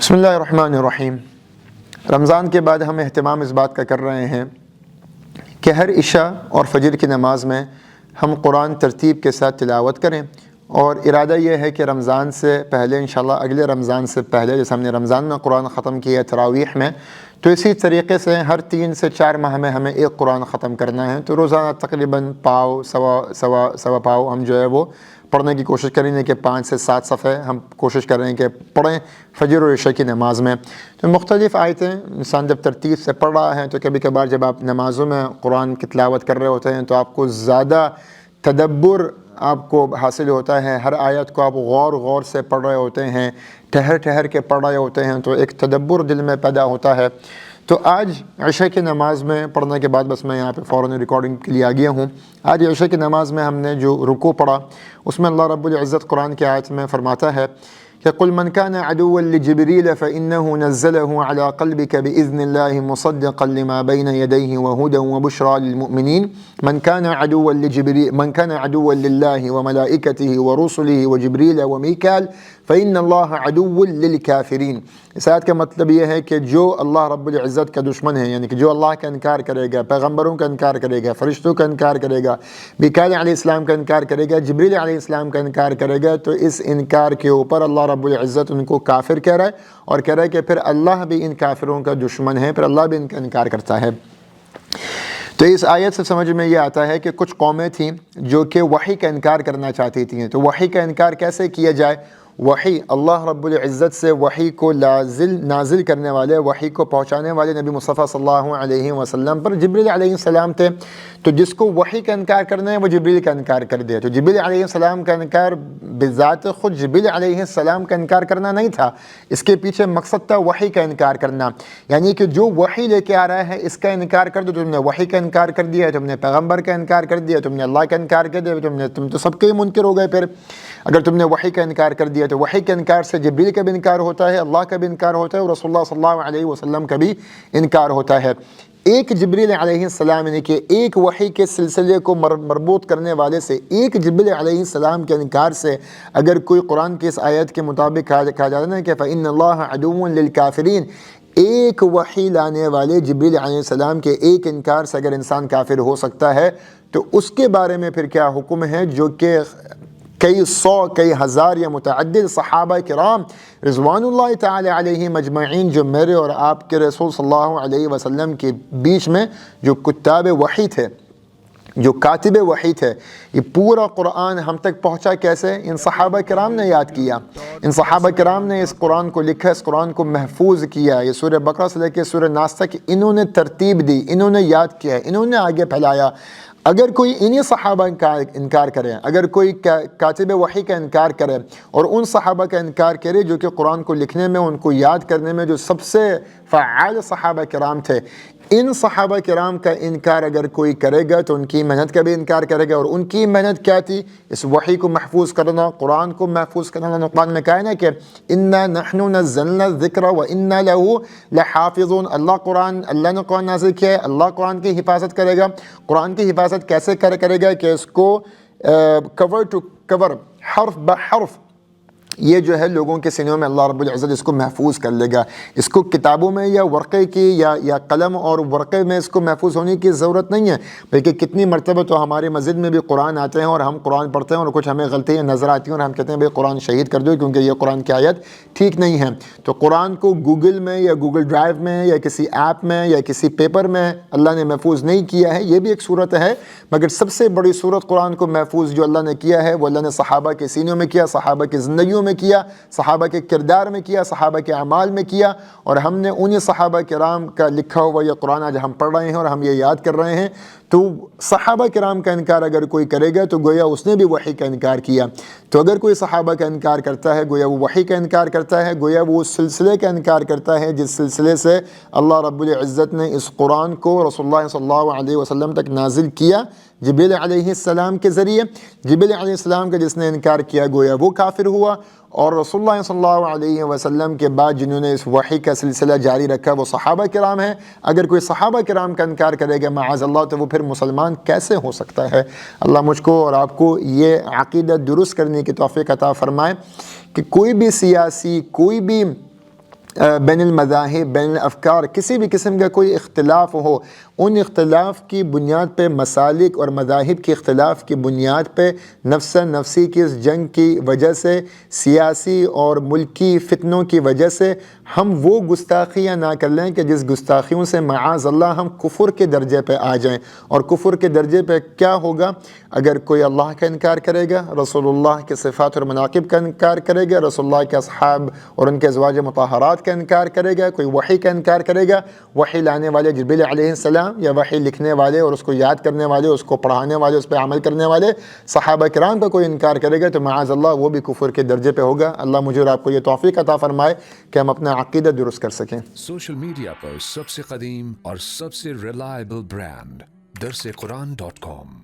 بسم اللہ الرحمن الرحیم۔ رمضان کے بعد ہم اہتمام اس بات کا کر رہے ہیں کہ ہر عشاء اور فجر کی نماز میں ہم قرآن ترتیب کے ساتھ تلاوت کریں، اور ارادہ یہ ہے کہ رمضان سے پہلے انشاءاللہ اگلے رمضان سے پہلے، جیسے ہم نے رمضان میں قرآن ختم کیا تراویح میں، تو اسی طریقے سے ہر 3 سے 4 ماہ میں ہمیں ایک قرآن ختم کرنا ہے۔ تو روزانہ تقریباً سوا پاؤ ہم جو ہے وہ پڑھنے کی کوشش کریں گے کہ 5 سے 7 صفحے ہم کوشش کر رہے ہیں کہ پڑھیں فجر اور عشاء کی نماز میں۔ تو مختلف آیتیں انسان جب ترتیب سے پڑھ رہا ہے تو کبھی کبھار جب آپ نمازوں میں قرآن کی تلاوت کر رہے ہوتے ہیں تو آپ کو زیادہ تدبر آپ کو حاصل ہوتا ہے، ہر آیت کو آپ غور سے پڑھ رہے ہوتے ہیں، ٹھہر کے پڑھ رہے ہوتے ہیں، تو ایک تدبر دل میں پیدا ہوتا ہے۔ تو آج عشاء کی نماز میں پڑھنے کے بعد بس میں یہاں پہ فوراً ریکارڈنگ کے لیے آ گیا ہوں۔ آج عشاء کی نماز میں ہم نے جو رکوع پڑھا، اس میں اللہ رب العزت قرآن کی آیت میں فرماتا ہے کہ قُلْ مَنْ كَانَ عَدُوًّا لِجِبْرِيلَ فَإِنَّهُ نَزَّلَهُ عَلَىٰ قَلْبِكَ بِإِذْنِ اللَّهِ مُصَدِّقًا لِمَا بَيْنَ يَدَيْهِ وَهُدًى وَبُشْرَىٰ لِلْمُؤْمِنِينَ مَنْ كَانَ عَدُوًّا لِلَّهِ وَمَلَائِكَتِهِ وَرُسُلِهِ وَجِبْرِيلَ وَمِيكَالَ فَإِنَّ اللَّهَ عَدُوٌّ لِلْكَافِرِينَ۔ اس آیت کا مطلب یہ ہے کہ جو اللہ رب العزت کا دشمن ہے، یعنی کہ جو اللہ کا انکار کرے گا، پیغمبروں کا انکار کرے گا، فرشتوں کا انکار کرے گا، میکائیل علیہ السلام کا انکار کرے گا، جبریل علیہ السلام کا انکار کرے گا، تو اس انکار کے اوپر اللہ رب العزت ان کو کافر کہہ رہا ہے، اور کہہ رہا ہے کہ پھر اللہ بھی ان کافروں کا دشمن ہے، پھر اللہ بھی ان کا انکار کرتا ہے۔ تو اس آیت سے سمجھ میں یہ آتا ہے کہ کچھ قومیں تھیں جو کہ وحی کا انکار کرنا چاہتی تھیں۔ تو وحی کا انکار کیسے کیا جائے؟ وحی، اللہ رب العزت سے وحی کو نازل کرنے والے، وحی کو پہنچانے والے نبی مصطفیٰ صلی اللہ علیہ وسلم پر جبریل علیہ السلام تھے۔ تو جس کو وحی کا انکار کرنا ہے وہ جبریل کا انکار کر دیا۔ تو جبریل علیہ السلام کا انکار بذات خود جبریل علیہ السلام کا انکار کرنا نہیں تھا، اس کے پیچھے مقصد تھا وحی کا انکار کرنا، یعنی کہ جو وحی لے کے آ رہا ہے اس کا انکار کر دو۔ تم نے وحی کا انکار کر دیا، تم نے پیغمبر کا انکار کر دیا، تم نے اللہ کا انکار کر دیا، تم تو سب کے ہی منکر ہو گئے۔ پھر اگر تم نے وحی کا انکار کر دیا تو وحی کے انکار سے جبریل کا بھی انکار ہوتا ہے، اللہ کا بھی انکار ہوتا ہے، اور رسول اللہ صلی اللہ علیہ وسلم کا بھی انکار ہوتا ہے۔ ایک جبریل علیہ السلام، یعنی کہ ایک وحی کے سلسلے کو مربوط کرنے والے سے، ایک جبریل علیہ السلام کے انکار سے اگر کوئی قرآن کی اس آیت کے مطابق کہا جاتا ہے کہ فَإِنَّ اللَّهَ عَدُوٌّ لِلْكَافِرِينَ، ایک وحی لانے والے جبریل علیہ السلام کے ایک انکار سے اگر انسان کافر ہو سکتا ہے، تو اس کے بارے میں پھر کیا حکم ہے جو کہ کئی سو، کئی ہزار یا متعدد صحابہ کرام رضوان اللہ تعالی علیہم اجمعین، جو میرے اور آپ کے رسول صلی اللہ علیہ وسلم کے بیچ میں جو کتاب وحی تھے، جو کاتب وحی تھے، یہ پورا قرآن ہم تک پہنچا کیسے؟ ان صحابہ کرام نے یاد کیا، ان صحابہ کرام نے اس قرآن کو لکھا، اس قرآن کو محفوظ کیا۔ یہ سورہ بقرہ سے لے کے سورہ ناس تک انہوں نے ترتیب دی، انہوں نے یاد کیا، انہوں نے آگے پھیلایا۔ اگر کوئی انہی صحابہ کا انکار کرے، اگر کوئی کاتب وحی کا انکار کرے اور ان صحابہ کا انکار کرے جو کہ قرآن کو لکھنے میں، ان کو یاد کرنے میں جو سب سے فعال صحابہ کرام تھے، ان صحابہ کرام کا انکار اگر کوئی کرے گا تو ان کی محنت کا بھی انکار کرے گا۔ اور ان کی محنت کیا تھی؟ اس وحی کو محفوظ کرنا، قرآن کو محفوظ کرنا۔ قرآن میں کہا ہے نا کہ اِنَّا نَحْنُ نَزَّلْنَا الذِّكْرَ وَإِنَّا لَهُ لَحَافِظُونَ۔ اللہ نے قرآن نازل کیا ہے، اللہ قرآن کی حفاظت کرے گا۔ قرآن کی حفاظت کیسے کرے گا؟ کہ اس کو کور ٹو کور، حرف بحرف، یہ جو ہے لوگوں کے سینوں میں اللہ رب العزت اس کو محفوظ کر لے گا۔ اس کو کتابوں میں یا ورقے کی یا قلم اور ورقے میں اس کو محفوظ ہونے کی ضرورت نہیں ہے، بلکہ کتنی مرتبہ تو ہمارے مسجد میں بھی قرآن آتے ہیں اور ہم قرآن پڑھتے ہیں اور کچھ ہمیں غلطیاں نظر آتی ہیں اور ہم کہتے ہیں بھئی قرآن شہید کر دو کیونکہ یہ قرآن کی آیت ٹھیک نہیں ہے۔ تو قرآن کو گوگل میں یا گوگل ڈرائیو میں یا کسی ایپ میں یا کسی پیپر میں اللہ نے محفوظ نہیں کیا ہے، یہ بھی ایک صورت ہے، مگر سب سے بڑی صورت قرآن کو محفوظ جو اللہ نے کیا ہے وہ اللہ نے صحابہ کے سینوں میں کیا، صحابہ کی زندگیوں میں کیا، صحابہ کے کردار میں کیا، صحابہ کے اعمال میں کیا۔ اور ہم نے انہی صحابہ کرام کا لکھا ہوا یہ قرآن آج ہم پڑھ رہے ہیں اور ہم یہ یاد کر رہے ہیں۔ تو صحابہ کرام کا انکار اگر کوئی کرے گا تو گویا اس نے بھی وحی کا انکار کیا۔ تو اگر کوئی صحابہ کا انکار کرتا ہے گویا وہ وحی کا انکار کرتا ہے، گویا وہ اس سلسلے کا انکار کرتا ہے جس سلسلے سے اللہ رب العزت نے اس قرآن کو رسول اللہ صلی اللہ علیہ وسلم تک نازل کیا جبریل علیہ السلام کے ذریعے۔ جبریل علیہ السلام کا جس نے انکار کیا گویا وہ کافر ہوا، اور رسول اللہ صلی اللہ علیہ وسلم کے بعد جنہوں نے اس وحی کا سلسلہ جاری رکھا وہ صحابہ کرام ہیں۔ اگر کوئی صحابہ کرام کا انکار کرے گا معاذ اللہ تو وہ پھر مسلمان کیسے ہو سکتا ہے؟ اللہ مجھ کو اور آپ کو یہ عقیدہ درست کرنے کی توفیق عطا فرمائے کہ کوئی بھی سیاسی، کوئی بھی بین المذاہب بین الافکار کسی بھی قسم کا کوئی اختلاف ہو، ان اختلاف کی بنیاد پہ، مسالک اور مذاہب کے اختلاف کی بنیاد پہ نفس نفسی کی اس جنگ کی وجہ سے، سیاسی اور ملکی فتنوں کی وجہ سے ہم وہ گستاخیاں نہ کر لیں کہ جس گستاخیوں سے معاذ اللہ ہم کفر کے درجے پہ آ جائیں۔ اور کفر کے درجے پہ کیا ہوگا؟ اگر کوئی اللہ کا انکار کرے گا، رسول اللہ کے صفات اور مناقب کا انکار کرے گا، رسول اللہ کے اصحاب اور ان کے ازواج مطہرات کا انکار کرے گا، کوئی وحی کا انکار کرے گا، وحی لانے والے جبریل علیہ السلام یا وحی لکھنے والے اور اس کو یاد کرنے والے، اس کو پڑھانے والے، اس پہ عمل کرنے والے صحابہ کرام کا کوئی انکار کرے گا تو معاذ اللہ وہ بھی کفر کے درجے پہ ہوگا۔ اللہ مجھے اور آپ کو یہ توفیق عطا فرمائے کہ ہم اپنا عقیدہ درست کر سکیں۔ سوشل میڈیا پر سب سے قدیم اور سب سے ریلائبل برانڈ درسقرآن.com